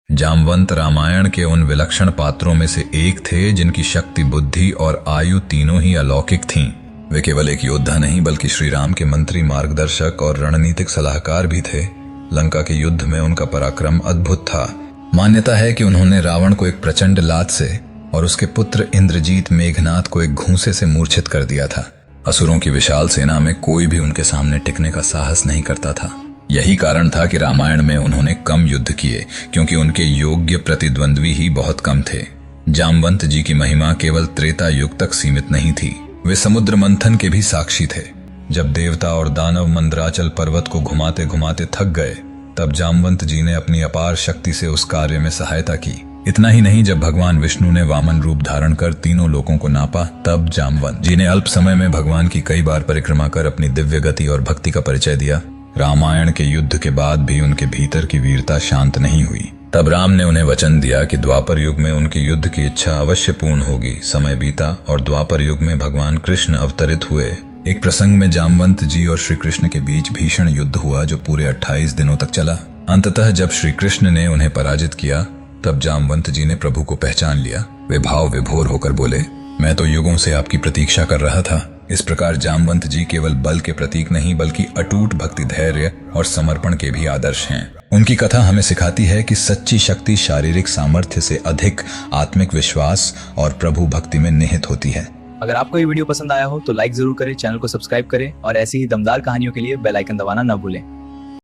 जामवंत रामायण के उन विलक्षण पात्रों में से एक थे जिनकी शक्ति, बुद्धि और आयु तीनों ही अलौकिक थीं। वे केवल एक योद्धा नहीं बल्कि श्री राम के मंत्री, मार्गदर्शक और रणनीतिक सलाहकार भी थे। लंका के युद्ध में उनका पराक्रम अद्भुत था। मान्यता है कि उन्होंने रावण को एक प्रचंड लात से और उसके पुत्र इंद्रजीत मेघनाथ को एक घूंसे से मूर्छित कर दिया था। असुरों की विशाल सेना में कोई भी उनके सामने टिकने का साहस नहीं करता था। यही कारण था कि रामायण में उन्होंने कम युद्ध किए, क्योंकि उनके योग्य प्रतिद्वंद्वी ही बहुत कम थे। जामवंत जी की महिमा केवल त्रेता युग तक सीमित नहीं थी, वे समुद्र मंथन के भी साक्षी थे। जब देवता और दानव मंदराचल पर्वत को घुमाते घुमाते थक गए, तब जामवंत जी ने अपनी अपार शक्ति से उस कार्य में सहायता की। इतना ही नहीं, जब भगवान विष्णु ने वामन रूप धारण कर तीनों लोकों को नापा, तब जामवंत जी ने अल्प समय में भगवान की कई बार परिक्रमा कर अपनी दिव्य गति और भक्ति का परिचय दिया। रामायण के युद्ध के बाद भी उनके भीतर की वीरता शांत नहीं हुई। तब राम ने उन्हें वचन दिया कि द्वापर युग में उनकी युद्ध की इच्छा अवश्य पूर्ण होगी। समय बीता और द्वापर युग में भगवान कृष्ण अवतरित हुए। एक प्रसंग में जामवंत जी और श्री कृष्ण के बीच भीषण युद्ध हुआ जो पूरे 28 दिनों तक चला। अंततः जब श्री कृष्ण ने उन्हें पराजित किया, तब जामवंत जी ने प्रभु को पहचान लिया। वे भाव विभोर होकर बोले, मैं तो युगों से आपकी प्रतीक्षा कर रहा था। इस प्रकार जामवंत जी केवल बल के प्रतीक नहीं बल्कि अटूट भक्ति, धैर्य और समर्पण के भी आदर्श हैं। उनकी कथा हमें सिखाती है कि सच्ची शक्ति शारीरिक सामर्थ्य से अधिक आत्मिक विश्वास और प्रभु भक्ति में निहित होती है। अगर आपको ये वीडियो पसंद आया हो तो लाइक जरूर करें, चैनल को सब्सक्राइब करें और ऐसी ही दमदार कहानियों के लिए बेल आइकन दबाना न भूलें।